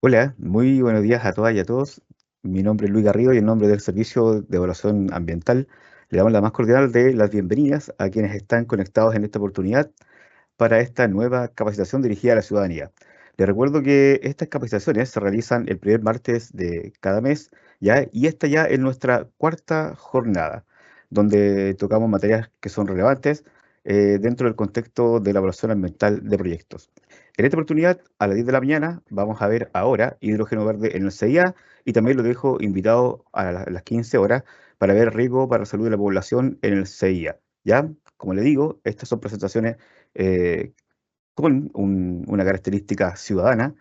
Hola, muy buenos días a todas y a todos. Mi nombre es Luis Garrido y en nombre del Servicio de Evaluación Ambiental le damos la más cordial de las bienvenidas a quienes están conectados en esta oportunidad para esta nueva capacitación dirigida a la ciudadanía. Les recuerdo que estas capacitaciones se realizan el primer martes de cada mes, ¿ya? Y esta ya es nuestra cuarta jornada, donde tocamos materias que son relevantes dentro del contexto de la evaluación ambiental de proyectos. En esta oportunidad, a las 10 de la mañana, vamos a ver ahora hidrógeno verde en el CIA y también lo dejo invitado a las 15 horas para ver riesgo para la salud de la población en el CIA. ¿Ya? Como le digo, estas son presentaciones eh, con una característica ciudadana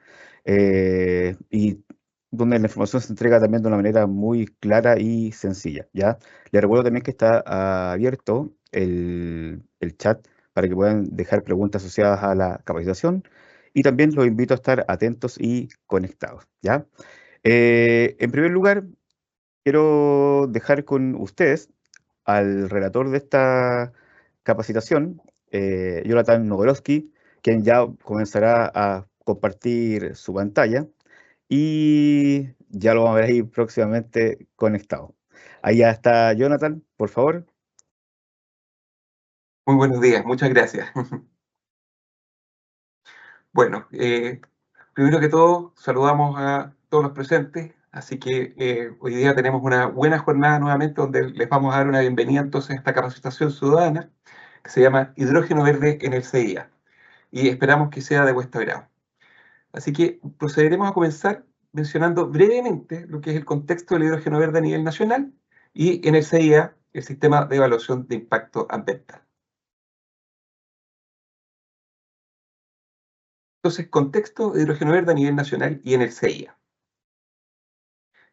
y donde la información se entrega también de una manera muy clara y sencilla, ¿ya? Les recuerdo también que está abierto el chat para que puedan dejar preguntas asociadas a la capacitación y también los invito a estar atentos y conectados, ¿ya? En primer lugar, quiero dejar con ustedes al relator de esta capacitación, Jonathan Nowolowski, quien ya comenzará a compartir su pantalla y ya lo vamos a ver ahí próximamente conectado. Ahí ya está Jonathan, por favor. Muy buenos días, muchas gracias. Bueno, primero que todo, saludamos a todos los presentes, así que hoy día tenemos una buena jornada nuevamente donde les vamos a dar una bienvenida entonces a esta capacitación ciudadana que se llama Hidrógeno Verde en el CIA y esperamos que sea de vuestro agrado. Así que procederemos a comenzar mencionando brevemente lo que es el contexto del hidrógeno verde a nivel nacional y en el CIA el sistema de evaluación de impacto ambiental. Entonces, contexto de hidrógeno verde a nivel nacional y en el CIA.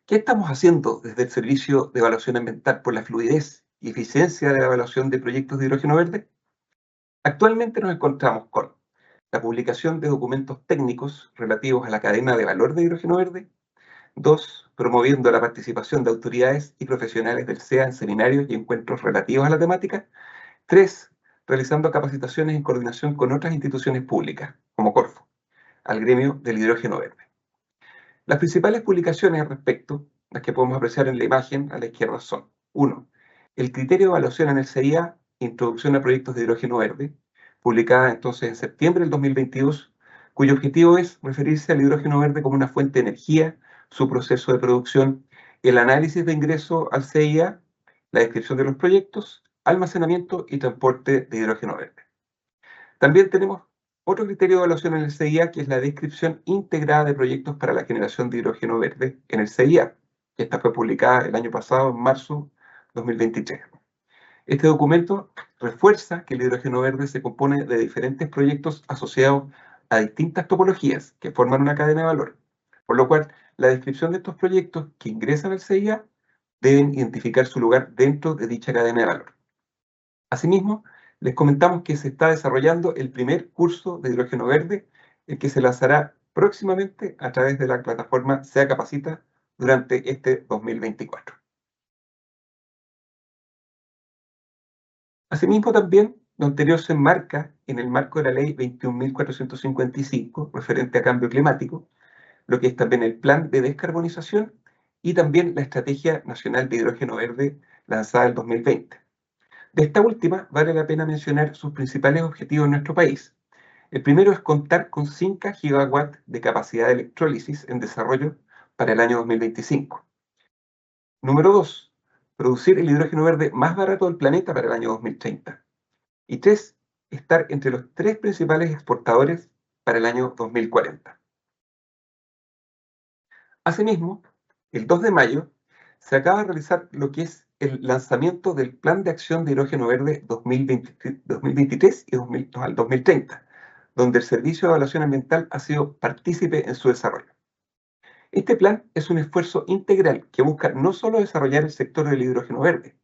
¿Qué estamos haciendo desde el Servicio de Evaluación Ambiental por la fluidez y eficiencia de la evaluación de proyectos de hidrógeno verde? Actualmente nos encontramos con la publicación de documentos técnicos relativos a la cadena de valor de hidrógeno verde. 2. Promoviendo la participación de autoridades y profesionales del SEA en seminarios y encuentros relativos a la temática. 3. Realizando capacitaciones en coordinación con otras instituciones públicas, como Corfo, al gremio del hidrógeno verde. Las principales publicaciones al respecto, las que podemos apreciar en la imagen a la izquierda son: 1. El criterio de evaluación en el CIA, Introducción a proyectos de hidrógeno verde, publicada entonces en septiembre del 2022, cuyo objetivo es referirse al hidrógeno verde como una fuente de energía, su proceso de producción, el análisis de ingreso al CIA, la descripción de los proyectos, almacenamiento y transporte de hidrógeno verde. También tenemos otro criterio de evaluación en el CIA, que es la descripción integrada de proyectos para la generación de hidrógeno verde en el CIA, que esta fue publicada el año pasado, en marzo de 2023. Este documento refuerza que el hidrógeno verde se compone de diferentes proyectos asociados a distintas topologías que forman una cadena de valor, por lo cual la descripción de estos proyectos que ingresan al CIA deben identificar su lugar dentro de dicha cadena de valor. Asimismo, les comentamos que se está desarrollando el primer curso de hidrógeno verde, el que se lanzará próximamente a través de la plataforma SEA Capacita durante este 2024. Asimismo, también lo anterior se enmarca en el marco de la Ley 21.455, referente a cambio climático, lo que es también el Plan de Descarbonización y también la Estrategia Nacional de Hidrógeno Verde lanzada en 2020. De esta última, vale la pena mencionar sus principales objetivos en nuestro país. El primero es contar con 5 gigawatts de capacidad de electrólisis en desarrollo para el año 2025. Número 2, producir el hidrógeno verde más barato del planeta para el año 2030. Y 3, estar entre los 3 principales exportadores para el año 2040. Asimismo, el 2 de mayo se acaba de realizar lo que es el lanzamiento del Plan de Acción de Hidrógeno Verde 2023 y 2030, donde el Servicio de Evaluación Ambiental ha sido partícipe en su desarrollo. Este plan es un esfuerzo integral que busca no solo desarrollar el sector del hidrógeno verde,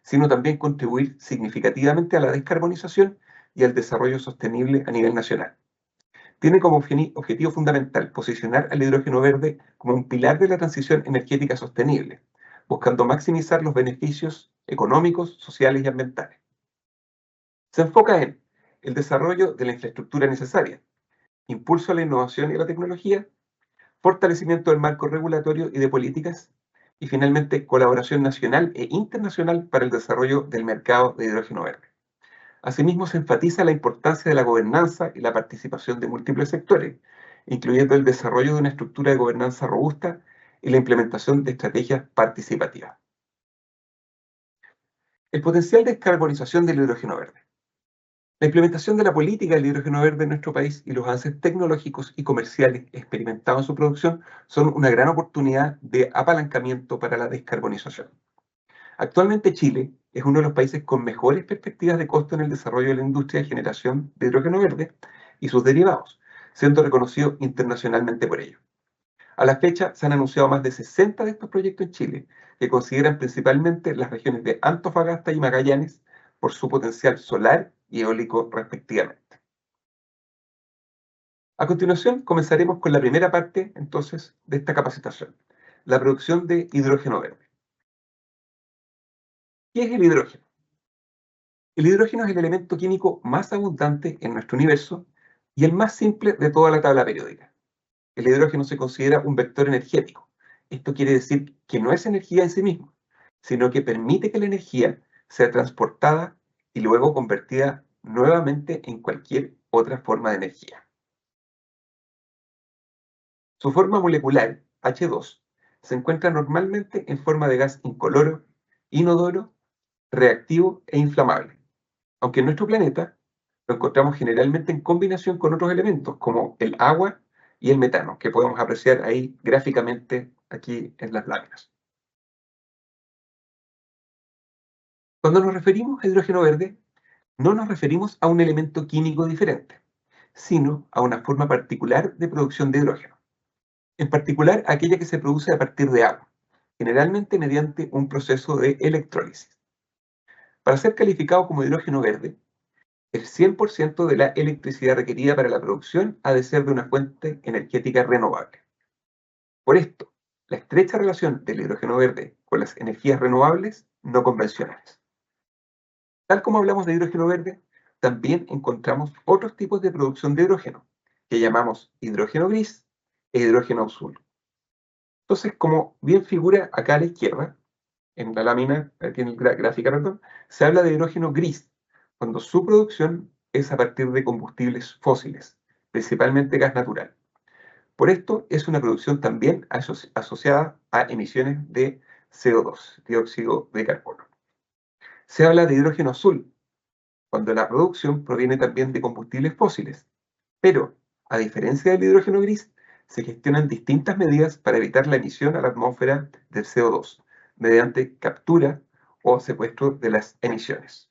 sino también contribuir significativamente a la descarbonización y al desarrollo sostenible a nivel nacional. Tiene como objetivo fundamental posicionar al hidrógeno verde como un pilar de la transición energética sostenible, buscando maximizar los beneficios económicos, sociales y ambientales. Se enfoca en el desarrollo de la infraestructura necesaria, impulso a la innovación y la tecnología, fortalecimiento del marco regulatorio y de políticas, y finalmente colaboración nacional e internacional para el desarrollo del mercado de hidrógeno verde. Asimismo, se enfatiza la importancia de la gobernanza y la participación de múltiples sectores, incluyendo el desarrollo de una estructura de gobernanza robusta y la implementación de estrategias participativas. El potencial de descarbonización del hidrógeno verde. La implementación de la política del hidrógeno verde en nuestro país y los avances tecnológicos y comerciales experimentados en su producción son una gran oportunidad de apalancamiento para la descarbonización. Actualmente Chile es uno de los países con mejores perspectivas de costo en el desarrollo de la industria de generación de hidrógeno verde y sus derivados, siendo reconocido internacionalmente por ello. A la fecha se han anunciado más de 60 de estos proyectos en Chile, que consideran principalmente las regiones de Antofagasta y Magallanes por su potencial solar y eólico respectivamente. A continuación comenzaremos con la primera parte entonces de esta capacitación, la producción de hidrógeno verde. ¿Qué es el hidrógeno? El hidrógeno es el elemento químico más abundante en nuestro universo y el más simple de toda la tabla periódica. El hidrógeno se considera un vector energético. Esto quiere decir que no es energía en sí mismo, sino que permite que la energía sea transportada y luego convertida nuevamente en cualquier otra forma de energía. Su forma molecular, H2, se encuentra normalmente en forma de gas incoloro, inodoro, reactivo e inflamable. Aunque en nuestro planeta lo encontramos generalmente en combinación con otros elementos como el agua y el metano, que podemos apreciar ahí gráficamente aquí en las láminas. Cuando nos referimos a hidrógeno verde, no nos referimos a un elemento químico diferente, sino a una forma particular de producción de hidrógeno. En particular, aquella que se produce a partir de agua, generalmente mediante un proceso de electrólisis. Para ser calificado como hidrógeno verde, el 100% de la electricidad requerida para la producción ha de ser de una fuente energética renovable. Por esto, la estrecha relación del hidrógeno verde con las energías renovables no convencionales. Tal como hablamos de hidrógeno verde, también encontramos otros tipos de producción de hidrógeno, que llamamos hidrógeno gris e hidrógeno azul. Entonces, como bien figura acá a la izquierda, en la lámina, aquí en la gráfica, perdón, se habla de hidrógeno gris, cuando su producción es a partir de combustibles fósiles, principalmente gas natural. Por esto es una producción también asociada a emisiones de CO2, dióxido de carbono. Se habla de hidrógeno azul, cuando la producción proviene también de combustibles fósiles, pero, a diferencia del hidrógeno gris, se gestionan distintas medidas para evitar la emisión a la atmósfera del CO2, mediante captura o secuestro de las emisiones.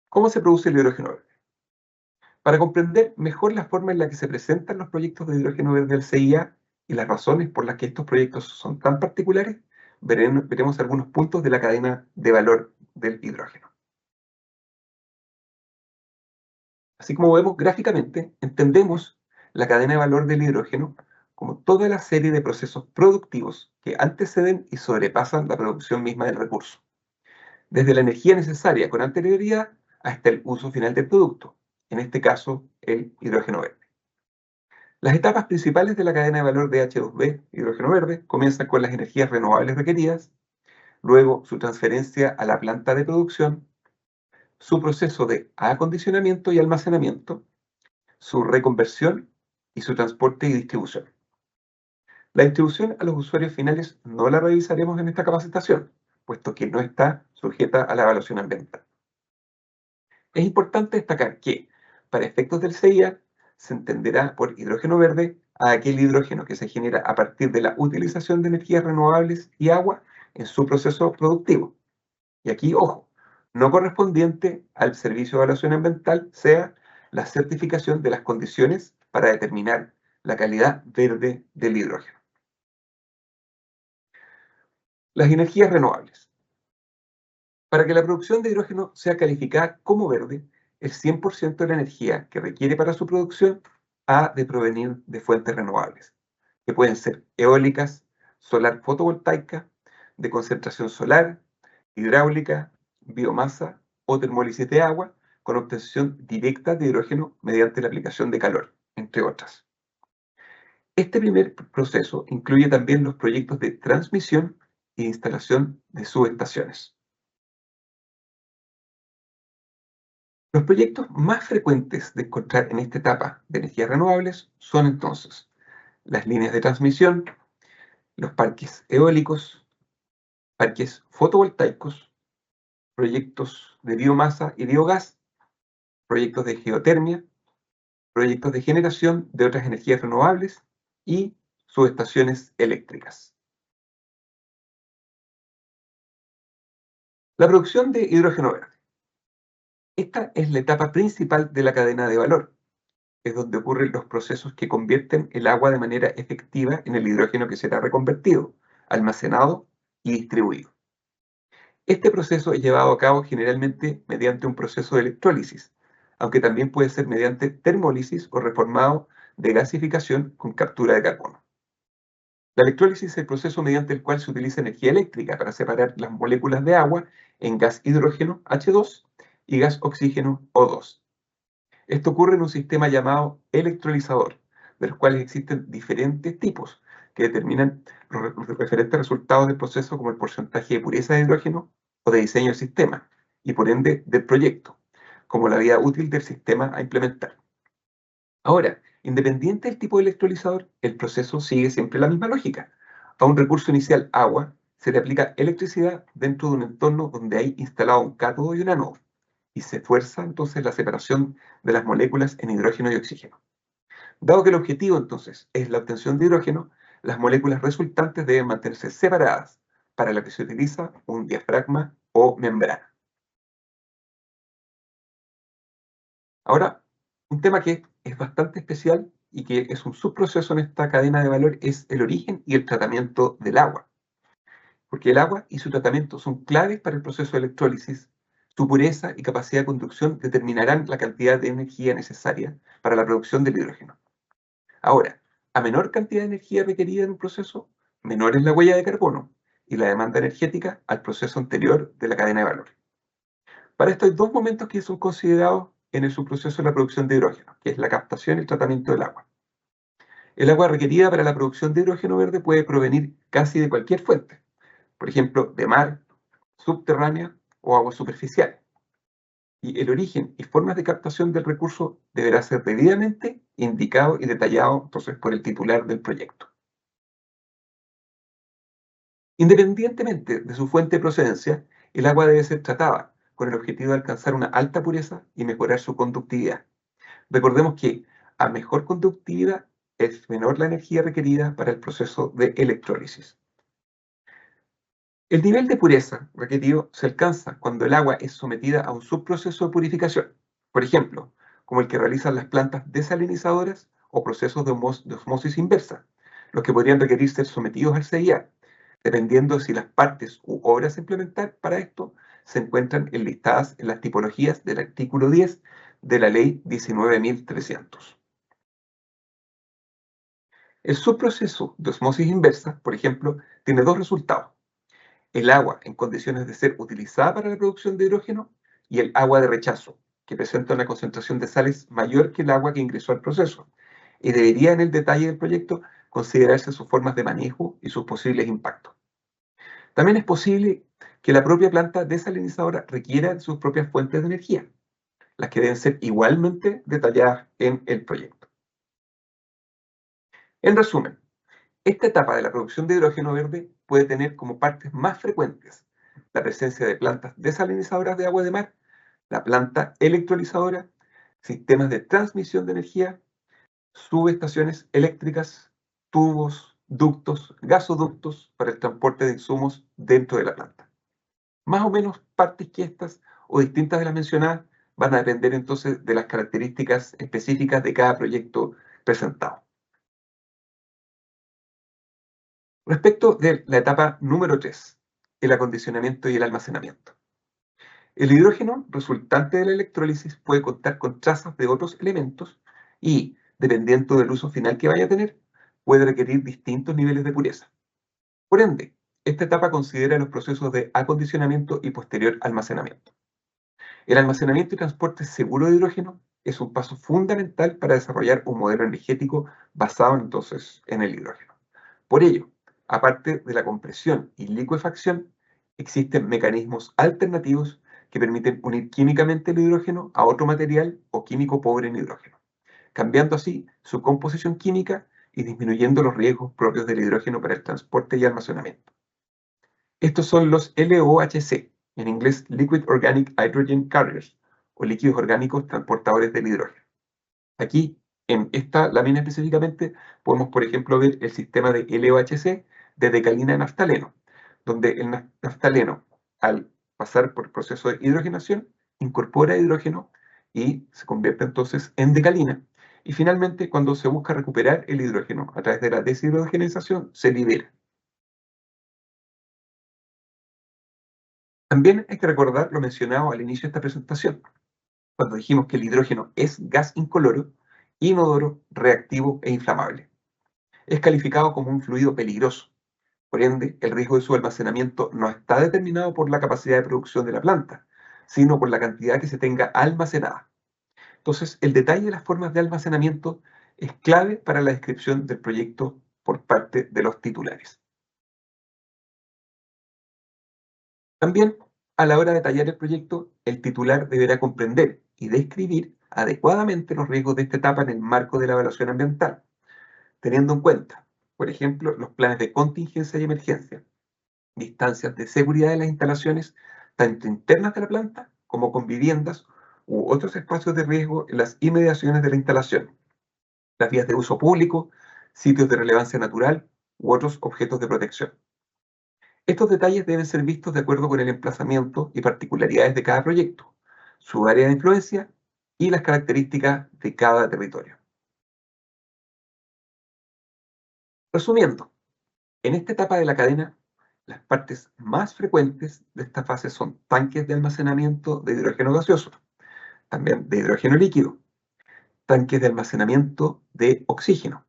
¿Cómo se produce el hidrógeno verde? Para comprender mejor la forma en la que se presentan los proyectos de hidrógeno verde del CIA y las razones por las que estos proyectos son tan particulares, veremos algunos puntos de la cadena de valor del hidrógeno. Así como vemos gráficamente, entendemos la cadena de valor del hidrógeno como toda la serie de procesos productivos que anteceden y sobrepasan la producción misma del recurso, desde la energía necesaria con anterioridad hasta el uso final del producto, en este caso el hidrógeno verde. Las etapas principales de la cadena de valor de H2B, hidrógeno verde, comienzan con las energías renovables requeridas, luego su transferencia a la planta de producción, su proceso de acondicionamiento y almacenamiento, su reconversión y su transporte y distribución. La distribución a los usuarios finales no la revisaremos en esta capacitación, puesto que no está sujeta a la evaluación ambiental. Es importante destacar que, para efectos del CIA, se entenderá por hidrógeno verde a aquel hidrógeno que se genera a partir de la utilización de energías renovables y agua en su proceso productivo. Y aquí, ojo, no correspondiente al servicio de evaluación ambiental, sea la certificación de las condiciones para determinar la calidad verde del hidrógeno. Las energías renovables. Para que la producción de hidrógeno sea calificada como verde, el 100% de la energía que requiere para su producción ha de provenir de fuentes renovables, que pueden ser eólicas, solar fotovoltaica, de concentración solar, hidráulica, biomasa o termólisis de agua, con obtención directa de hidrógeno mediante la aplicación de calor, entre otras. Este primer proceso incluye también los proyectos de transmisión e instalación de subestaciones. Los proyectos más frecuentes de encontrar en esta etapa de energías renovables son entonces las líneas de transmisión, los parques eólicos, parques fotovoltaicos, proyectos de biomasa y biogás, proyectos de geotermia, proyectos de generación de otras energías renovables y subestaciones eléctricas. La producción de hidrógeno verde. Esta es la etapa principal de la cadena de valor. Es donde ocurren los procesos que convierten el agua de manera efectiva en el hidrógeno que será reconvertido, almacenado y distribuido. Este proceso es llevado a cabo generalmente mediante un proceso de electrólisis, aunque también puede ser mediante termólisis o reformado de gasificación con captura de carbono. La electrólisis es el proceso mediante el cual se utiliza energía eléctrica para separar las moléculas de agua en gas hidrógeno H2 y gas oxígeno O2. Esto ocurre en un sistema llamado electrolizador, de los cuales existen diferentes tipos que determinan los diferentes resultados del proceso, como el porcentaje de pureza de hidrógeno o de diseño del sistema, y por ende del proyecto, como la vida útil del sistema a implementar. Ahora, independiente del tipo de electrolizador, el proceso sigue siempre la misma lógica. A un recurso inicial, agua, se le aplica electricidad dentro de un entorno donde hay instalado un cátodo y un ánodo, y se fuerza entonces la separación de las moléculas en hidrógeno y oxígeno. Dado que el objetivo entonces es la obtención de hidrógeno, las moléculas resultantes deben mantenerse separadas, para lo que se utiliza un diafragma o membrana. Ahora, un tema que es bastante especial y que es un subproceso en esta cadena de valor es el origen y el tratamiento del agua. Porque el agua y su tratamiento son claves para el proceso de electrólisis. Su pureza y capacidad de conducción determinarán la cantidad de energía necesaria para la producción del hidrógeno. Ahora, a menor cantidad de energía requerida en un proceso, menor es la huella de carbono y la demanda energética al proceso anterior de la cadena de valor. Para esto hay dos momentos que son considerados en el subproceso de la producción de hidrógeno, que es la captación y el tratamiento del agua. El agua requerida para la producción de hidrógeno verde puede provenir casi de cualquier fuente, por ejemplo, de mar, subterránea o agua superficial. Y el origen y formas de captación del recurso deberá ser debidamente indicado y detallado entonces por el titular del proyecto. Independientemente de su fuente de procedencia, el agua debe ser tratada con el objetivo de alcanzar una alta pureza y mejorar su conductividad. Recordemos que a mejor conductividad es menor la energía requerida para el proceso de electrólisis. El nivel de pureza requerido se alcanza cuando el agua es sometida a un subproceso de purificación, por ejemplo, como el que realizan las plantas desalinizadoras o procesos de osmosis inversa, los que podrían requerir ser sometidos al CIA, dependiendo de si las partes u obras a implementar para esto se encuentran enlistadas en las tipologías del artículo 10 de la Ley 19.300. El subproceso de osmosis inversa, por ejemplo, tiene dos resultados: el agua en condiciones de ser utilizada para la producción de hidrógeno y el agua de rechazo, que presenta una concentración de sales mayor que el agua que ingresó al proceso, y debería en el detalle del proyecto considerarse sus formas de manejo y sus posibles impactos. También es posible que la propia planta desalinizadora requiera de sus propias fuentes de energía, las que deben ser igualmente detalladas en el proyecto. En resumen, esta etapa de la producción de hidrógeno verde puede tener como partes más frecuentes la presencia de plantas desalinizadoras de agua de mar, la planta electrolizadora, sistemas de transmisión de energía, subestaciones eléctricas, tubos, ductos, gasoductos para el transporte de insumos dentro de la planta. Más o menos partes que estas o distintas de las mencionadas van a depender entonces de las características específicas de cada proyecto presentado. Respecto de la etapa número 3, el acondicionamiento y el almacenamiento. El hidrógeno resultante de la electrólisis puede contar con trazas de otros elementos y, dependiendo del uso final que vaya a tener, puede requerir distintos niveles de pureza. Por ende, esta etapa considera los procesos de acondicionamiento y posterior almacenamiento. El almacenamiento y transporte seguro de hidrógeno es un paso fundamental para desarrollar un modelo energético basado entonces en el hidrógeno. Por ello, aparte de la compresión y licuefacción, existen mecanismos alternativos que permiten unir químicamente el hidrógeno a otro material o químico pobre en hidrógeno, cambiando así su composición química y disminuyendo los riesgos propios del hidrógeno para el transporte y almacenamiento. Estos son los LOHC, en inglés Liquid Organic Hydrogen Carriers, o líquidos orgánicos transportadores del hidrógeno. Aquí, en esta lámina específicamente, podemos, por ejemplo, ver el sistema de LOHC de decalina a naftaleno, donde el naftaleno, al pasar por el proceso de hidrogenación, incorpora hidrógeno y se convierte entonces en decalina. Y finalmente, cuando se busca recuperar el hidrógeno a través de la deshidrogenización, se libera. También hay que recordar lo mencionado al inicio de esta presentación, cuando dijimos que el hidrógeno es gas incoloro, inodoro, reactivo e inflamable. Es calificado como un fluido peligroso. Por ende, el riesgo de su almacenamiento no está determinado por la capacidad de producción de la planta, sino por la cantidad que se tenga almacenada. Entonces, el detalle de las formas de almacenamiento es clave para la descripción del proyecto por parte de los titulares. También, a la hora de detallar el proyecto, el titular deberá comprender y describir adecuadamente los riesgos de esta etapa en el marco de la evaluación ambiental, teniendo en cuenta, por ejemplo, los planes de contingencia y emergencia, distancias de seguridad de las instalaciones, tanto internas de la planta como con viviendas u otros espacios de riesgo en las inmediaciones de la instalación, las vías de uso público, sitios de relevancia natural u otros objetos de protección. Estos detalles deben ser vistos de acuerdo con el emplazamiento y particularidades de cada proyecto, su área de influencia y las características de cada territorio. Resumiendo, en esta etapa de la cadena, las partes más frecuentes de esta fase son tanques de almacenamiento de hidrógeno gaseoso, también de hidrógeno líquido, tanques de almacenamiento de oxígeno,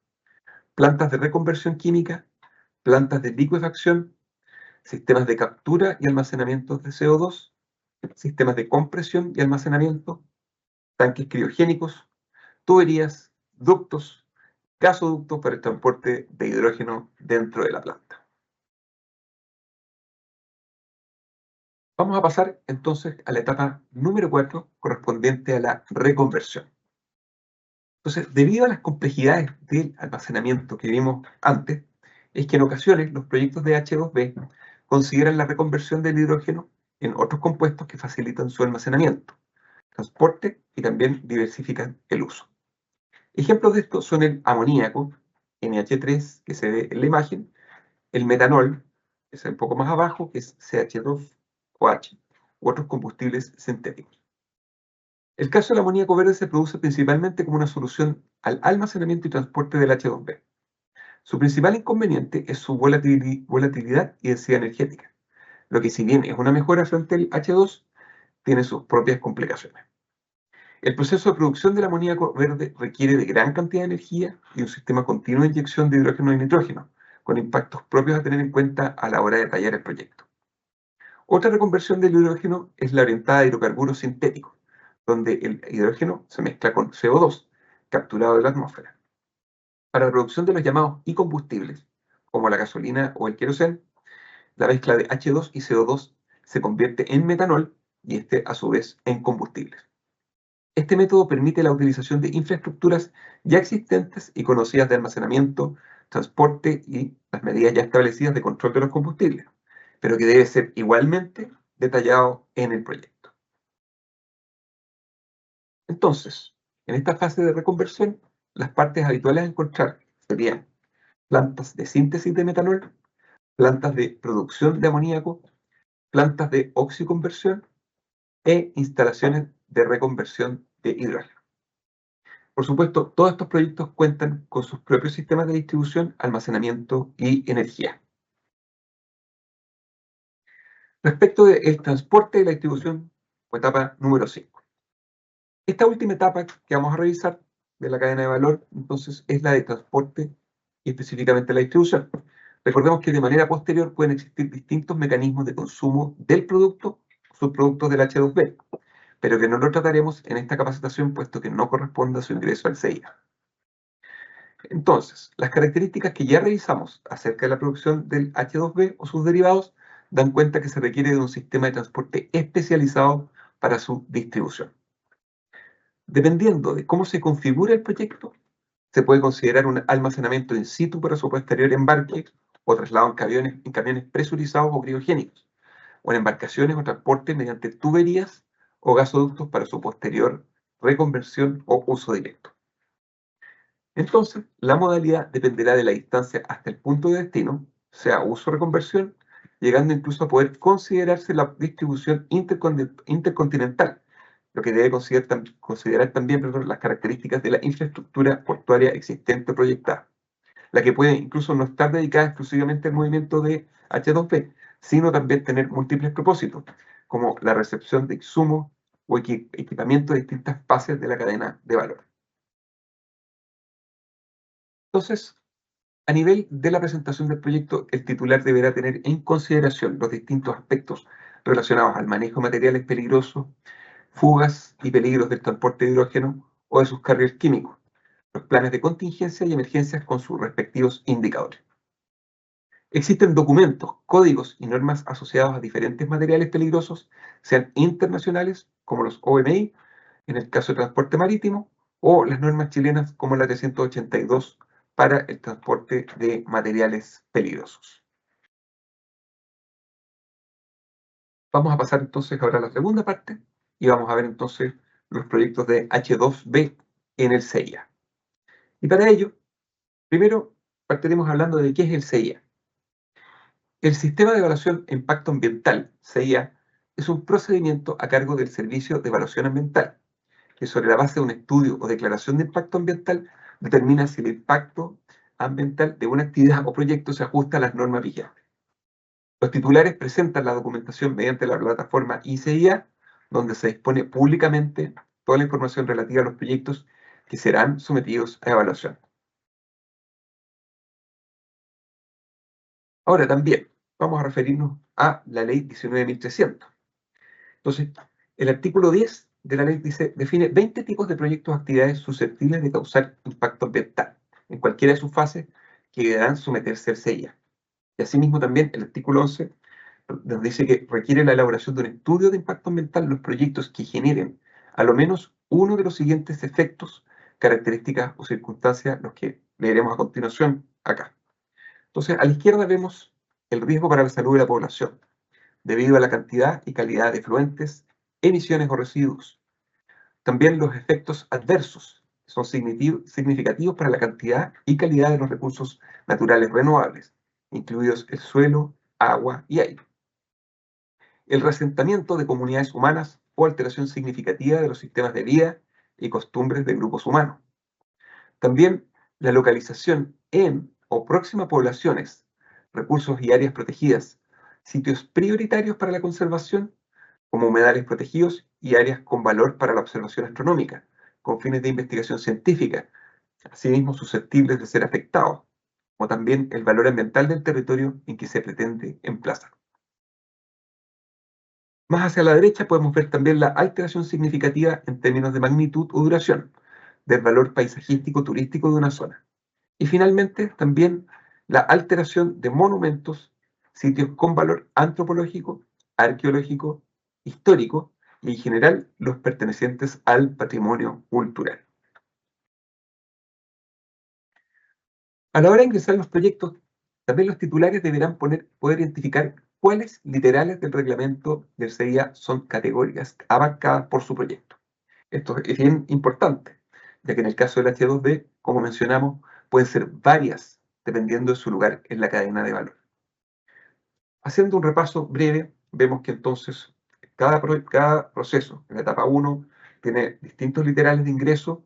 plantas de reconversión química, plantas de licuefacción, sistemas de captura y almacenamiento de CO2, sistemas de compresión y almacenamiento, tanques criogénicos, tuberías, ductos, gasoductos para el transporte de hidrógeno dentro de la planta. Vamos a pasar entonces a la etapa número 4, correspondiente a la reconversión. Entonces, debido a las complejidades del almacenamiento que vimos antes, es que en ocasiones los proyectos de H2B consideran la reconversión del hidrógeno en otros compuestos que facilitan su almacenamiento, transporte y también diversifican el uso. Ejemplos de esto son el amoníaco, NH3, que se ve en la imagen, el metanol, que es un poco más abajo, que es CH2OH, u otros combustibles sintéticos. El caso del amoníaco verde se produce principalmente como una solución al almacenamiento y transporte del H2B. Su principal inconveniente es su volatilidad y densidad energética, lo que si bien es una mejora frente al H2, tiene sus propias complicaciones. El proceso de producción del amoníaco verde requiere de gran cantidad de energía y un sistema continuo de inyección de hidrógeno y nitrógeno, con impactos propios a tener en cuenta a la hora de detallar el proyecto. Otra reconversión del hidrógeno es la orientada a hidrocarburos sintéticos, donde el hidrógeno se mezcla con CO2, capturado de la atmósfera. Para la producción de los llamados e-combustibles, como la gasolina o el queroseno, la mezcla de H2 y CO2 se convierte en metanol y este a su vez en combustibles. Este método permite la utilización de infraestructuras ya existentes y conocidas de almacenamiento, transporte y las medidas ya establecidas de control de los combustibles, pero que debe ser igualmente detallado en el proyecto. Entonces, en esta fase de reconversión, las partes habituales a encontrar serían plantas de síntesis de metanol, plantas de producción de amoníaco, plantas de oxiconversión e instalaciones de reconversión de hidrógeno. Por supuesto, todos estos proyectos cuentan con sus propios sistemas de distribución, almacenamiento y energía. Respecto del transporte y la distribución, etapa número 5. Esta última etapa que vamos a revisar de la cadena de valor, entonces, es la de transporte y específicamente la distribución. Recordemos que de manera posterior pueden existir distintos mecanismos de consumo del producto, subproductos del H2B, pero que no lo trataremos en esta capacitación, puesto que no corresponde a su ingreso al CIA. Entonces, las características que ya revisamos acerca de la producción del H2B o sus derivados dan cuenta que se requiere de un sistema de transporte especializado para su distribución. Dependiendo de cómo se configura el proyecto, se puede considerar un almacenamiento in situ para su posterior embarque o traslado en camiones presurizados o criogénicos, o en embarcaciones o transporte mediante tuberías o gasoductos para su posterior reconversión o uso directo. Entonces, la modalidad dependerá de la distancia hasta el punto de destino, sea uso o reconversión, llegando incluso a poder considerarse la distribución intercontinental, lo que debe considerar también las características de la infraestructura portuaria existente o proyectada, la que puede incluso no estar dedicada exclusivamente al movimiento de H2B, sino también tener múltiples propósitos, como la recepción de insumos o equipamiento de distintas fases de la cadena de valor. Entonces, a nivel de la presentación del proyecto, el titular deberá tener en consideración los distintos aspectos relacionados al manejo de materiales peligrosos, fugas y peligros del transporte de hidrógeno o de sus carriers químicos, los planes de contingencia y emergencias con sus respectivos indicadores. Existen documentos, códigos y normas asociados a diferentes materiales peligrosos, sean internacionales, como los OMI, en el caso de transporte marítimo, o las normas chilenas, como la 382, para el transporte de materiales peligrosos. Vamos a pasar entonces ahora a la segunda parte y vamos a ver entonces los proyectos de H2B en el CIA. Y para ello, primero partiremos hablando de qué es el CIA. El Sistema de Evaluación de Impacto Ambiental, CIA, es un procedimiento a cargo del Servicio de Evaluación Ambiental, que sobre la base de un estudio o declaración de impacto ambiental determina si el impacto ambiental de una actividad o proyecto se ajusta a las normas vigentes. Los titulares presentan la documentación mediante la plataforma ICIA, donde se dispone públicamente toda la información relativa a los proyectos que serán sometidos a evaluación. Ahora también vamos a referirnos a la ley 19.300. Entonces, el artículo 10 de la ley define 20 tipos de proyectos o actividades susceptibles de causar impacto ambiental en cualquiera de sus fases que deberán someterse al CIA. Y asimismo también el artículo 11 nos dice que requiere la elaboración de un estudio de impacto ambiental los proyectos que generen a lo menos uno de los siguientes efectos, características o circunstancias, los que leeremos a continuación acá. Entonces, a la izquierda vemos el riesgo para la salud de la población, debido a la cantidad y calidad de efluentes, emisiones o residuos. También los efectos adversos son significativos para la cantidad y calidad de los recursos naturales renovables, incluidos el suelo, agua y aire. El reasentamiento de comunidades humanas o alteración significativa de los sistemas de vida y costumbres de grupos humanos. También la localización en o próxima a poblaciones, recursos y áreas protegidas, sitios prioritarios para la conservación, como humedales protegidos y áreas con valor para la observación astronómica, con fines de investigación científica, asimismo susceptibles de ser afectados, como también el valor ambiental del territorio en que se pretende emplazar. Más hacia la derecha podemos ver también la alteración significativa en términos de magnitud o duración del valor paisajístico turístico de una zona. Y finalmente también la alteración de monumentos, sitios con valor antropológico, arqueológico, histórico y en general los pertenecientes al patrimonio cultural. A la hora de ingresar los proyectos, también los titulares deberán poder identificar cuáles literales del reglamento del CIA son categorías abarcadas por su proyecto. Esto es bien importante, ya que en el caso del H2B, como mencionamos, pueden ser varias, dependiendo de su lugar en la cadena de valor. Haciendo un repaso breve, vemos que entonces cada proceso, en la etapa 1, tiene distintos literales de ingreso.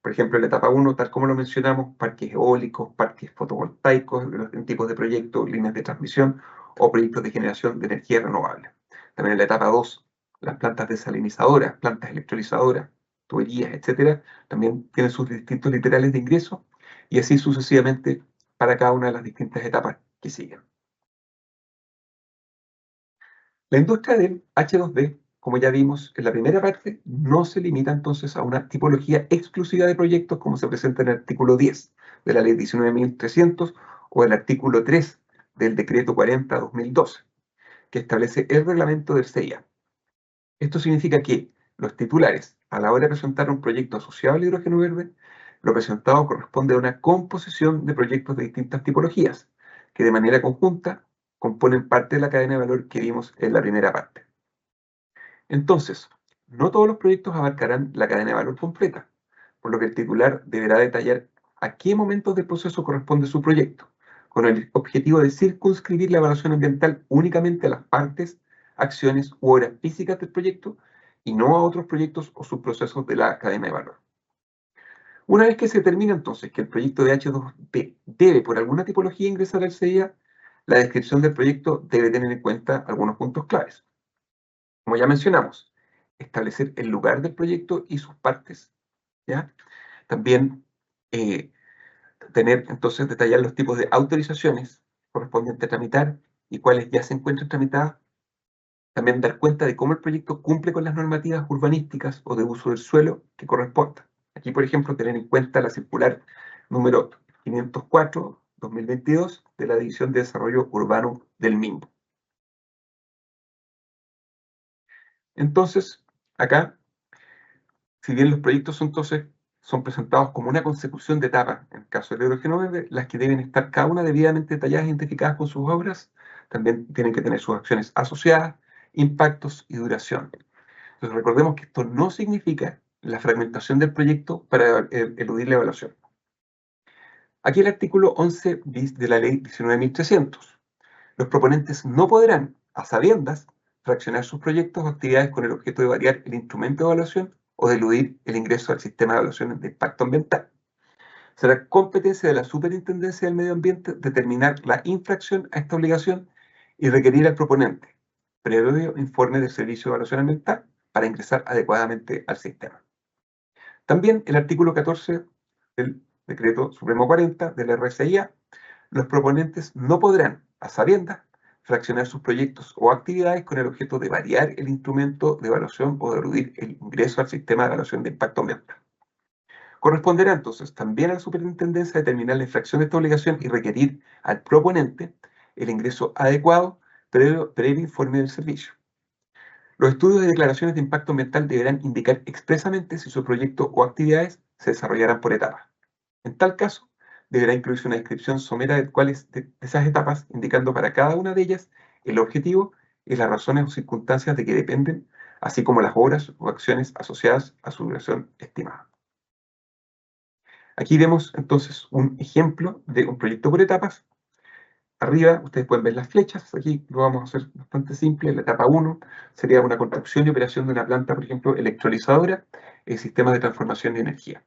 Por ejemplo, en la etapa 1, tal como lo mencionamos, parques eólicos, parques fotovoltaicos, en tipos de proyectos, líneas de transmisión o proyectos de generación de energía renovable. También en la etapa 2, las plantas desalinizadoras, plantas electrolizadoras, tuberías, etcétera, también tienen sus distintos literales de ingreso y así sucesivamente para cada una de las distintas etapas que siguen. La industria del H2B como ya vimos en la primera parte, no se limita entonces a una tipología exclusiva de proyectos como se presenta en el artículo 10 de la Ley 19.300 o el artículo 3 del Decreto 40/2012, que establece el reglamento del CIA. Esto significa que los titulares, a la hora de presentar un proyecto asociado al hidrógeno verde, lo presentado corresponde a una composición de proyectos de distintas tipologías, que de manera conjunta componen parte de la cadena de valor que vimos en la primera parte. Entonces, no todos los proyectos abarcarán la cadena de valor completa, por lo que el titular deberá detallar a qué momentos del proceso corresponde su proyecto, con el objetivo de circunscribir la evaluación ambiental únicamente a las partes, acciones u horas físicas del proyecto y no a otros proyectos o subprocesos de la cadena de valor. Una vez que se determina entonces que el proyecto de H2P debe por alguna tipología ingresar al CIA, la descripción del proyecto debe tener en cuenta algunos puntos claves. Como ya mencionamos, establecer el lugar del proyecto y sus partes, ¿ya? También detallar los tipos de autorizaciones correspondientes a tramitar y cuáles ya se encuentran tramitadas. También dar cuenta de cómo el proyecto cumple con las normativas urbanísticas o de uso del suelo que correspondan. Aquí, por ejemplo, tener en cuenta la circular número 504/2022 de la División de Desarrollo Urbano del MIMBO. Entonces, acá, si bien los proyectos son presentados como una consecución de etapas, en el caso del hidrógeno verde, las que deben estar cada una debidamente detalladas e identificadas con sus obras, también tienen que tener sus acciones asociadas, impactos y duración. Entonces recordemos que esto no significa la fragmentación del proyecto para eludir la evaluación. Aquí el artículo 11 bis de la Ley 19.300. Los proponentes no podrán, a sabiendas, fraccionar sus proyectos o actividades con el objeto de variar el instrumento de evaluación o de eludir el ingreso al sistema de evaluación de impacto ambiental. Será competencia de la Superintendencia del Medio Ambiente determinar la infracción a esta obligación y requerir al proponente previo informe del Servicio de Evaluación Ambiental para ingresar adecuadamente al sistema. También el artículo 14 del Decreto Supremo 40 del RCIA, los proponentes no podrán, a sabiendas, fraccionar sus proyectos o actividades con el objeto de variar el instrumento de evaluación o de eludir el ingreso al sistema de evaluación de impacto ambiental. Corresponderá entonces también a la superintendencia determinar la infracción de esta obligación y requerir al proponente el ingreso adecuado previo informe del servicio. Los estudios de declaraciones de impacto ambiental deberán indicar expresamente si su proyecto o actividades se desarrollarán por etapas. En tal caso, deberá incluirse una descripción somera de cuáles de esas etapas, indicando para cada una de ellas el objetivo y las razones o circunstancias de que dependen, así como las horas o acciones asociadas a su duración estimada. Aquí vemos entonces un ejemplo de un proyecto por etapas. Arriba ustedes pueden ver las flechas, aquí lo vamos a hacer bastante simple. La etapa 1 sería una construcción y operación de una planta, por ejemplo, electrolizadora, sistemas de transformación de energía.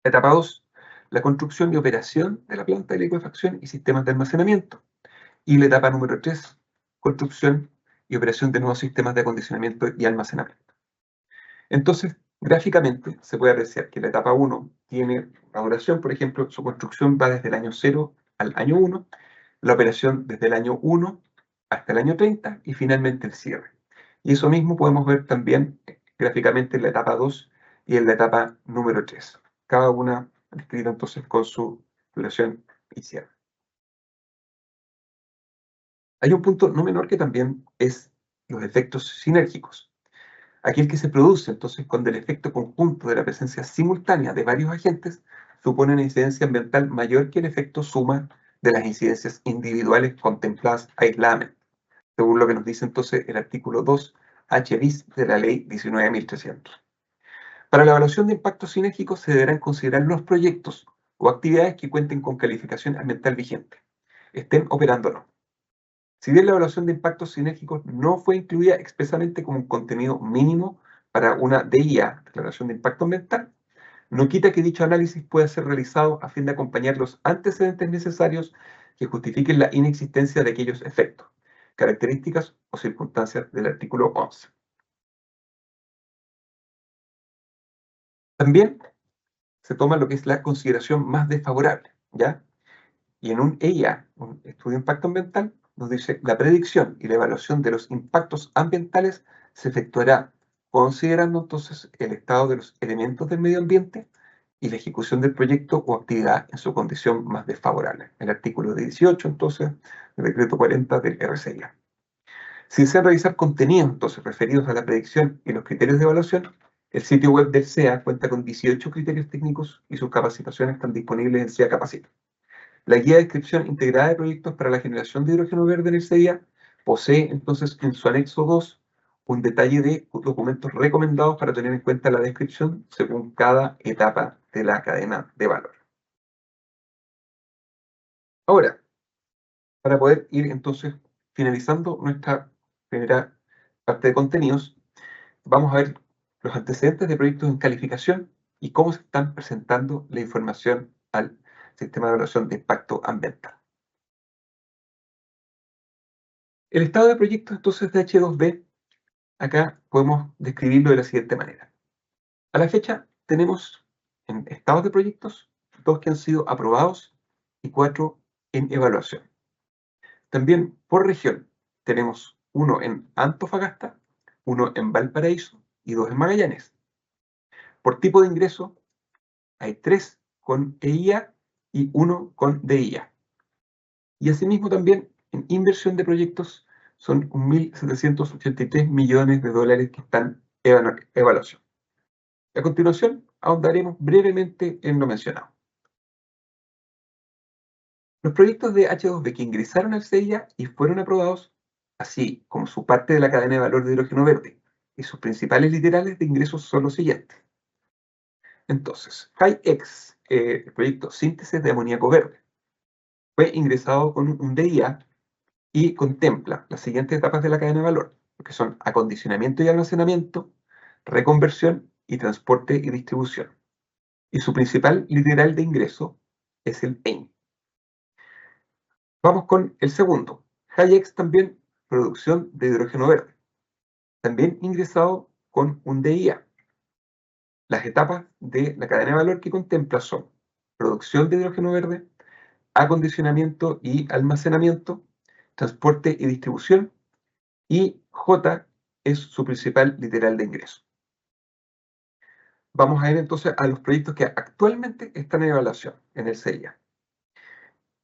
La etapa 2, la construcción y operación de la planta de licuefacción y sistemas de almacenamiento. Y la etapa número 3, construcción y operación de nuevos sistemas de acondicionamiento y almacenamiento. Entonces, gráficamente se puede apreciar que la etapa 1 tiene una duración, por ejemplo, su construcción va desde el año 0 al año 1, la operación desde el año 1 hasta el año 30 y finalmente el cierre. Y eso mismo podemos ver también gráficamente en la etapa 2 y en la etapa número 3. Cada una descrita entonces con su duración y cierre. Hay un punto no menor que también es los efectos sinérgicos. Aquel que se produce entonces cuando el efecto conjunto de la presencia simultánea de varios agentes supone una incidencia ambiental mayor que el efecto suma de las incidencias individuales contempladas aisladamente, según lo que nos dice entonces el artículo 2 H bis de la Ley 19.300. Para la evaluación de impactos sinérgicos se deberán considerar los proyectos o actividades que cuenten con calificación ambiental vigente, estén operando o no. Si bien la evaluación de impactos sinérgicos no fue incluida expresamente como un contenido mínimo para una DIA, Declaración de Impacto Ambiental, no quita que dicho análisis pueda ser realizado a fin de acompañar los antecedentes necesarios que justifiquen la inexistencia de aquellos efectos, características o circunstancias del artículo 11. También se toma lo que es la consideración más desfavorable, ¿ya? Y en un EIA, un estudio de impacto ambiental, nos dice la predicción y la evaluación de los impactos ambientales se efectuará considerando entonces el estado de los elementos del medio ambiente y la ejecución del proyecto o actividad en su condición más desfavorable. El artículo 18, entonces, del decreto 40 del RCIA. Si desean revisar contenidos, entonces, referidos a la predicción y los criterios de evaluación, el sitio web del CEA cuenta con 18 criterios técnicos y sus capacitaciones están disponibles en CEA Capacita. La guía de descripción integrada de proyectos para la generación de hidrógeno verde en el CEA posee entonces en su anexo 2 un detalle de documentos recomendados para tener en cuenta la descripción según cada etapa de la cadena de valor. Ahora, para poder ir entonces finalizando nuestra primera parte de contenidos, vamos a ver los antecedentes de proyectos en calificación y cómo se están presentando la información al sistema de evaluación de impacto ambiental. El estado de proyectos entonces de H2B, acá podemos describirlo de la siguiente manera. A la fecha tenemos en estados de proyectos 2 que han sido aprobados y 4 en evaluación. También por región tenemos 1 en Antofagasta, 1 en Valparaíso y 2 en Magallanes. Por tipo de ingreso hay 3 con EIA y 1 con DIA. Y asimismo también en inversión de proyectos son 1.783 millones de dólares que están en evaluación. A continuación, ahondaremos brevemente en lo mencionado. Los proyectos de H2B que ingresaron al CEIA y fueron aprobados, así como su parte de la cadena de valor de hidrógeno verde y sus principales literales de ingresos son los siguientes. Entonces, HyEx, el proyecto Síntesis de Amoníaco Verde, fue ingresado con un DIA y contempla las siguientes etapas de la cadena de valor, que son acondicionamiento y almacenamiento, reconversión y transporte y distribución. Y su principal literal de ingreso es el ENI. Vamos con el segundo. HyEx también, producción de hidrógeno verde. También ingresado con un DIA. Las etapas de la cadena de valor que contempla son producción de hidrógeno verde, acondicionamiento y almacenamiento, transporte y distribución, y J es su principal literal de ingreso. Vamos a ir entonces a los proyectos que actualmente están en evaluación en el CEIA.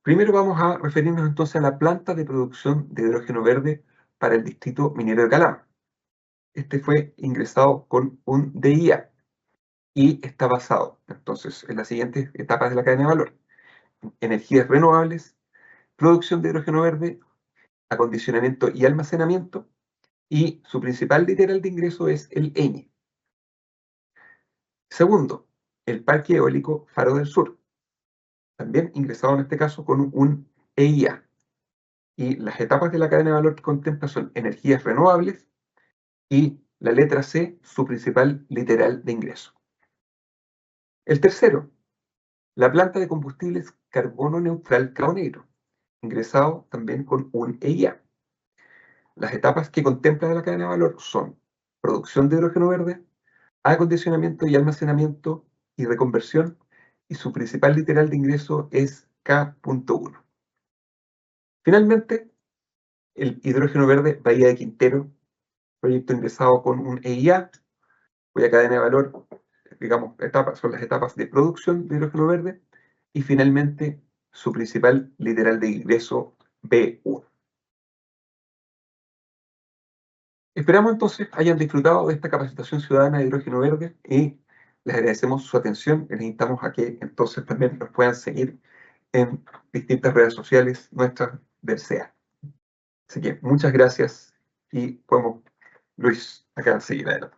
Primero vamos a referirnos entonces a la planta de producción de hidrógeno verde para el distrito minero de Calama. Este fue ingresado con un DIA y está basado entonces en las siguientes etapas de la cadena de valor: energías renovables, producción de hidrógeno verde, acondicionamiento y almacenamiento, y su principal literal de ingreso es el ENI. Segundo, el Parque Eólico Faro del Sur, también ingresado en este caso con un EIA. Y las etapas de la cadena de valor que contempla son energías renovables y la letra C, su principal literal de ingreso. El tercero, la planta de combustibles carbono neutral Cabo Negro, ingresado también con un EIA. Las etapas que contempla la cadena de valor son producción de hidrógeno verde, acondicionamiento y almacenamiento y reconversión, y su principal literal de ingreso es K.1. Finalmente, el hidrógeno verde Bahía de Quintero, proyecto ingresado con un EIA, cuya cadena de valor, digamos, son las etapas de producción de hidrógeno verde, y finalmente su principal literal de ingreso B1. Esperamos entonces hayan disfrutado de esta capacitación ciudadana de hidrógeno verde y les agradecemos su atención y les invitamos a que entonces también nos puedan seguir en distintas redes sociales nuestras del CEA. Así que muchas gracias y podemos, Luis, acá seguir adelante.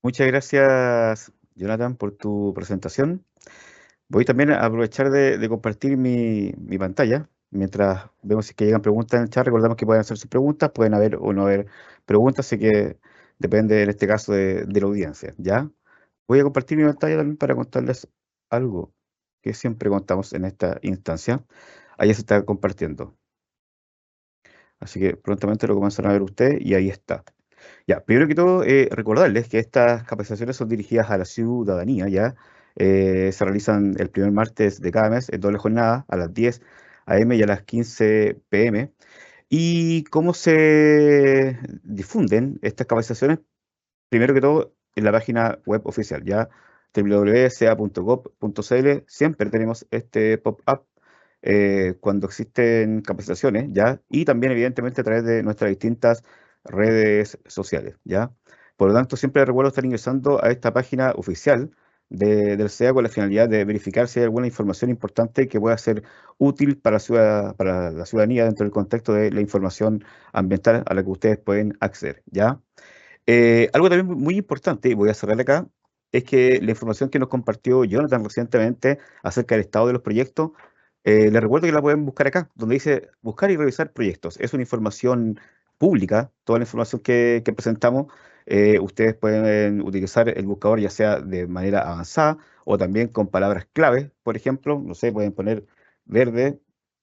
Muchas gracias, Jonathan, por tu presentación. Voy también a aprovechar de compartir mi pantalla. Mientras vemos si es que llegan preguntas en el chat, recordamos que pueden hacer sus preguntas, pueden haber o no haber preguntas, así que depende en este caso de la audiencia, ¿ya? Voy a compartir mi pantalla también para contarles algo que siempre contamos en esta instancia. Ahí se está compartiendo. Así que prontamente lo comenzarán a ver ustedes y ahí está. Ya, primero que todo, recordarles que estas capacitaciones son dirigidas a la ciudadanía, ¿ya? Se realizan el primer martes de cada mes en doble jornada a las 10 a.m. y a las 15 p.m. ¿Y cómo se difunden estas capacitaciones? Primero que todo, en la página web oficial, ya www.ca.gov.cl, siempre tenemos este pop-up cuando existen capacitaciones, ¿ya? Y también, evidentemente, a través de nuestras distintas redes sociales, ¿ya? Por lo tanto, siempre recuerdo estar ingresando a esta página oficial del CEA con la finalidad de verificar si hay alguna información importante que pueda ser útil para para la ciudadanía dentro del contexto de la información ambiental a la que ustedes pueden acceder, ¿ya? Algo también muy importante, y voy a cerrar acá, es que la información que nos compartió Jonathan recientemente acerca del estado de los proyectos, les recuerdo que la pueden buscar acá, donde dice buscar y revisar proyectos. Es una información pública, toda la información que presentamos. Ustedes pueden utilizar el buscador ya sea de manera avanzada o también con palabras clave, por ejemplo, no sé, pueden poner verde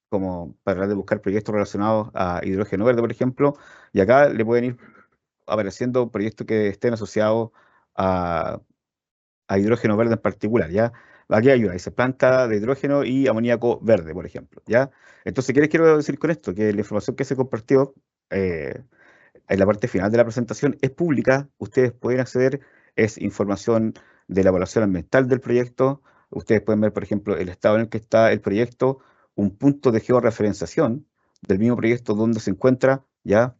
como para de buscar proyectos relacionados a hidrógeno verde, por ejemplo, y acá le pueden ir apareciendo proyectos que estén asociados a, a hidrógeno verde en particular, ¿ya? Aquí ayuda, dice planta de hidrógeno y amoníaco verde, por ejemplo, ¿ya? Entonces, ¿qué les quiero decir con esto? Que la información que se compartió eh, en la parte final de la presentación es pública, ustedes pueden acceder, es información de la evaluación ambiental del proyecto, ustedes pueden ver, por ejemplo, el estado en el que está el proyecto, un punto de georreferenciación del mismo proyecto donde se encuentra, ¿ya?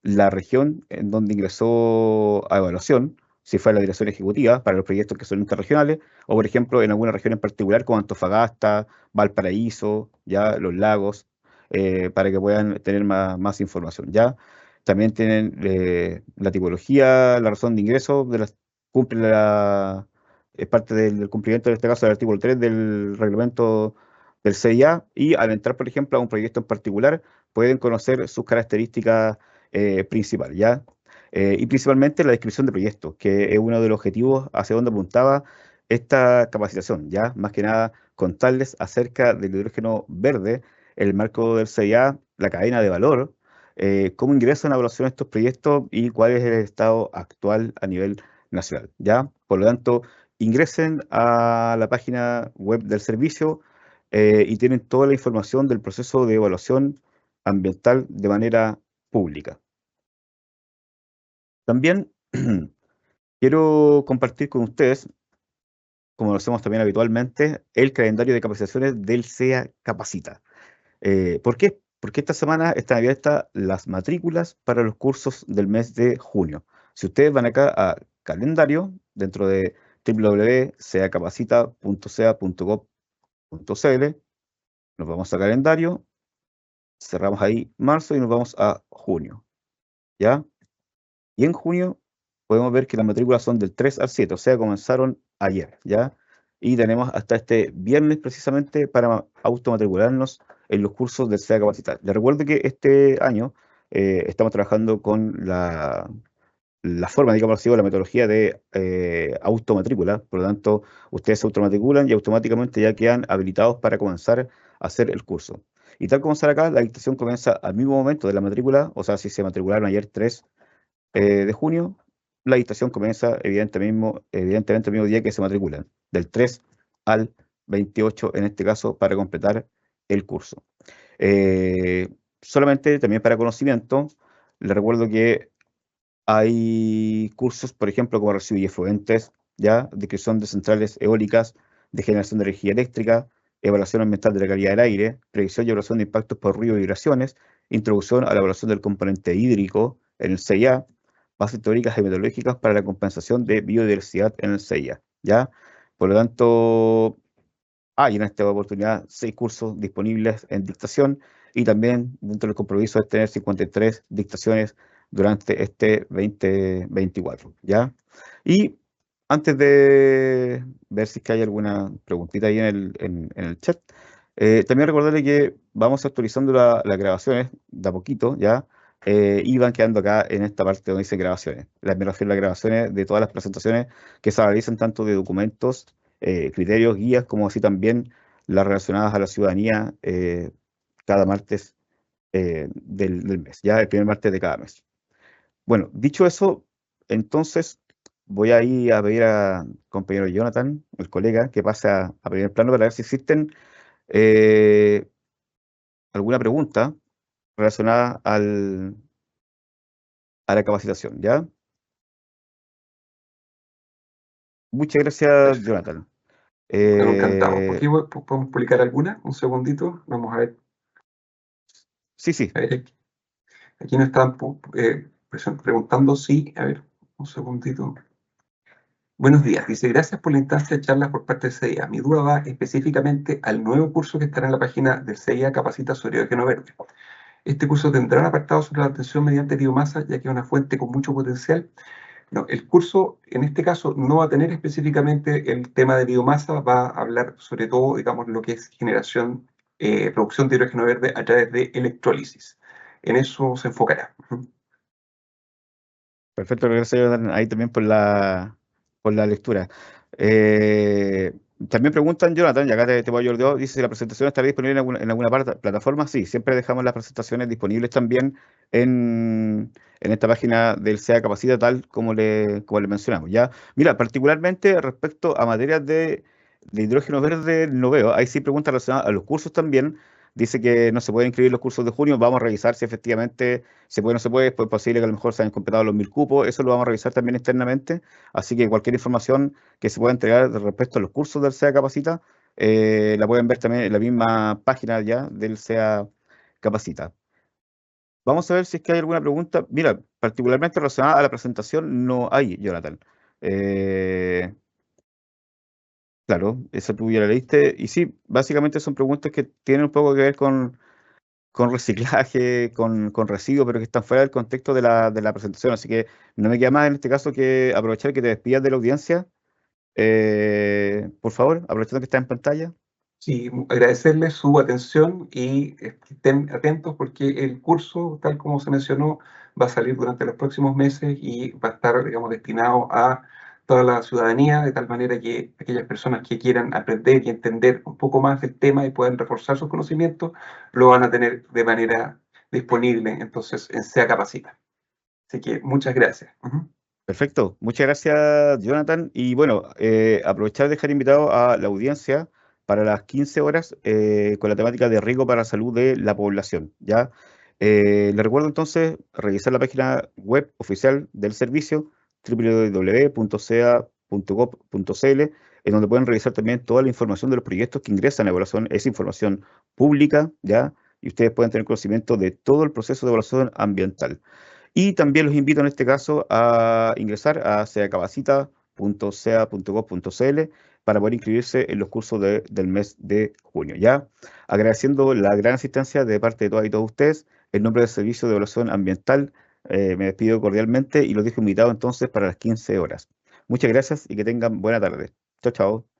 La región en donde ingresó a evaluación, si fue a la dirección ejecutiva para los proyectos que son interregionales, o por ejemplo en alguna región en particular como Antofagasta, Valparaíso, ya los lagos, para que puedan tener más información. ¿Ya? También tienen la tipología, la razón de ingreso, cumple es parte del cumplimiento, en este caso, del artículo 3 del reglamento del CIA, y al entrar, por ejemplo, a un proyecto en particular, pueden conocer sus características principales, ¿ya? Y principalmente la descripción de proyectos, que es uno de los objetivos hacia donde apuntaba esta capacitación, ¿ya? Más que nada, contarles acerca del hidrógeno verde, el marco del CIA, la cadena de valor, cómo ingresan a evaluación estos proyectos y cuál es el estado actual a nivel nacional, ¿ya? Por lo tanto, ingresen a la página web del servicio y tienen toda la información del proceso de evaluación ambiental de manera pública. También quiero compartir con ustedes, como lo hacemos también habitualmente, el calendario de capacitaciones del CEA Capacita. ¿Por qué? Porque esta semana están abiertas las matrículas para los cursos del mes de junio. Si ustedes van acá a calendario, dentro de www.seacapacita.ca.gov.cl, nos vamos a calendario, cerramos ahí marzo y nos vamos a junio, ¿ya? Y en junio podemos ver que las matrículas son del 3 al 7, o sea, comenzaron ayer, ¿ya? Y tenemos hasta este viernes precisamente para automatricularnos en los cursos del SEA Capacitar. Les recuerdo que este año estamos trabajando con la forma, digamos así, o la metodología de automatrícula. Por lo tanto, ustedes se automatriculan y automáticamente ya quedan habilitados para comenzar a hacer el curso. Y tal como sale acá, la dictación comienza al mismo momento de la matrícula, o sea, si se matricularon ayer 3 de junio, la dictación comienza evidentemente el mismo día que se matriculan, del 3 al 28 en este caso, para completar el curso. Eh, Solamente también para conocimiento, les recuerdo que hay cursos, por ejemplo, como residuos y efluentes, ya, descripción de centrales eólicas, de generación de energía eléctrica, evaluación ambiental de la calidad del aire, previsión y evaluación de impactos por ruido y vibraciones, introducción a la evaluación del componente hídrico en el CIA, bases teóricas y metodológicas para la compensación de biodiversidad en el CIA, ¿ya? Por lo tanto, hay en esta oportunidad 6 cursos disponibles en dictación y también dentro del compromiso es tener 53 dictaciones durante este 2024, ¿ya? Y antes de ver si es que hay alguna preguntita ahí en el chat, también recordarle que vamos actualizando las grabaciones de a poquito, ¿ya? Y van quedando acá en esta parte donde dice grabaciones. Me refiero a las grabaciones de todas las presentaciones que se realizan tanto de documentos, criterios, guías, como así también las relacionadas a la ciudadanía cada martes del mes, ya el primer martes de cada mes. Bueno, dicho eso, entonces voy a ir a pedir a compañero Jonathan, el colega, que pase a primer plano para ver si existen eh, alguna pregunta relacionadas a la capacitación, ¿ya? Muchas gracias, Perfecto. Jonathan. Bueno, encantado. ¿Por Eh, qué podemos publicar alguna? Un segundito. Vamos a ver. sí, sí, A ver, aquí nos están preguntando si. A ver, un segundito. Buenos días. Dice, gracias por la instancia de charlas por parte del CEIA. Mi duda va específicamente al nuevo curso que estará en la página del CEIA Capacita sobre Hidrógeno Verde. Este curso tendrá un apartado sobre la obtención mediante biomasa, ya que es una fuente con mucho potencial. No, el curso en este caso no va a tener específicamente el tema de biomasa, va a hablar sobre todo, digamos, lo que es generación, producción de hidrógeno verde a través de electrólisis. En eso se enfocará. perfecto, gracias, Jonathan, ahí también por la lectura. Eh, también preguntan, Jonathan, y acá te voy a ayudar yo, dice si la presentación estará disponible en alguna plataforma. Sí, siempre dejamos las presentaciones disponibles también en esta página del SEA Capacita, tal como le mencionamos. ¿Ya? Mira, particularmente respecto a materias de hidrógeno verde, no veo. Ahí sí preguntas relacionadas a los cursos también. Dice que no se pueden inscribir los cursos de junio. Vamos a revisar si efectivamente se puede o no se puede. Es posible que a lo mejor se hayan completado los 1000 cupos. Eso lo vamos a revisar también internamente. Así que cualquier información que se pueda entregar respecto a los cursos del SEA Capacita, la pueden ver también en la misma página ya del SEA Capacita. Vamos a ver si es que hay alguna pregunta. Mira, particularmente relacionada a la presentación, no hay, Jonathan. Eh, claro, esa tú ya la leíste. Y sí, básicamente son preguntas que tienen un poco que ver con reciclaje, con residuos, pero que están fuera del contexto de la presentación. Así que no me queda más en este caso que aprovechar que te despidas de la audiencia. Por favor, aprovechando que está en pantalla. Sí, agradecerles su atención y estén atentos porque el curso, tal como se mencionó, va a salir durante los próximos meses y va a estar, digamos, destinado a toda la ciudadanía, de tal manera que aquellas personas que quieran aprender y entender un poco más del tema y puedan reforzar sus conocimientos, lo van a tener de manera disponible, entonces, en SEA Capacita. Así que muchas gracias. Ujú. Perfecto, muchas gracias, Jonathan. Y bueno, aprovechar de dejar invitado a la audiencia para las 15 horas con la temática de riesgo para la salud de la población. ¿Ya? Les recuerdo entonces revisar la página web oficial del servicio www.sea.gov.cl, en donde pueden revisar también toda la información de los proyectos que ingresan a evaluación. Es información pública, ¿ya? Y ustedes pueden tener conocimiento de todo el proceso de evaluación ambiental. Y también los invito en este caso a ingresar a seacapacita.sea.gov.cl para poder inscribirse en los cursos del mes de junio. Ya agradeciendo la gran asistencia de parte de todas y todos ustedes, en nombre del Servicio de Evaluación Ambiental, me despido cordialmente y los dejo invitados entonces para las 15 horas. Muchas gracias y que tengan buena tarde. Chao, chao.